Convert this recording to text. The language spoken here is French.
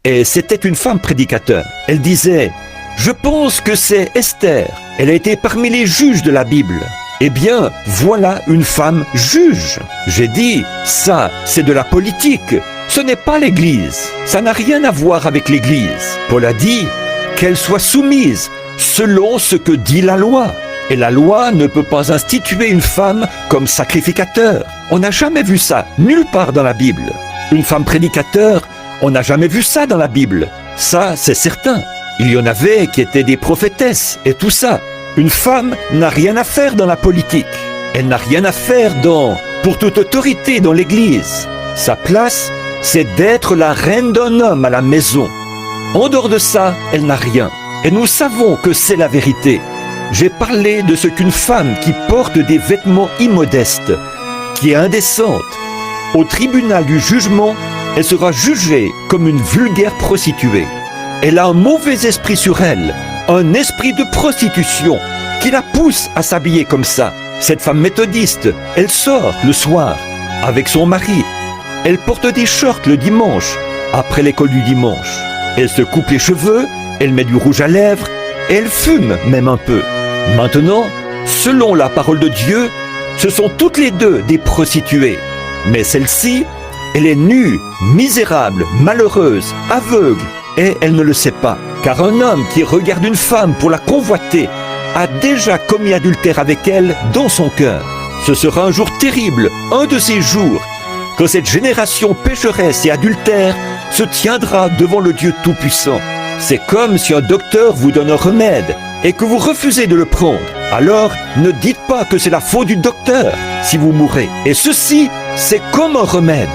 Et c'était une femme prédicateur. Elle disait, « Je pense que c'est Esther. Elle a été parmi les juges de la Bible. » Eh bien, voilà une femme juge. J'ai dit, ça, c'est de la politique. Ce n'est pas l'Église. Ça n'a rien à voir avec l'Église. Paul a dit qu'elle soit soumise selon ce que dit la loi. Et la loi ne peut pas instituer une femme comme sacrificateur. On n'a jamais vu ça, nulle part dans la Bible. Une femme prédicateur, on n'a jamais vu ça dans la Bible. Ça, c'est certain. Il y en avait qui étaient des prophétesses et tout ça. Une femme n'a rien à faire dans la politique. Elle n'a rien à faire pour toute autorité dans l'Église. Sa place, c'est d'être la reine d'un homme à la maison. En dehors de ça, elle n'a rien. Et nous savons que c'est la vérité. J'ai parlé de ce qu'une femme qui porte des vêtements immodestes, qui est indécente, au tribunal du jugement, elle sera jugée comme une vulgaire prostituée. Elle a un mauvais esprit sur elle, un esprit de prostitution qui la pousse à s'habiller comme ça. Cette femme méthodiste, elle sort le soir avec son mari. Elle porte des shorts le dimanche, après l'école du dimanche. Elle se coupe les cheveux, elle met du rouge à lèvres et elle fume même un peu. Maintenant, selon la parole de Dieu, ce sont toutes les deux des prostituées. Mais celle-ci, elle est nue, misérable, malheureuse, aveugle, et elle ne le sait pas. Car un homme qui regarde une femme pour la convoiter a déjà commis adultère avec elle dans son cœur. Ce sera un jour terrible, un de ces jours, quand cette génération pécheresse et adultère se tiendra devant le Dieu Tout-Puissant. C'est comme si un docteur vous donne un remède et que vous refusez de le prendre. Alors, ne dites pas que c'est la faute du docteur si vous mourrez. Et ceci, c'est comme un remède.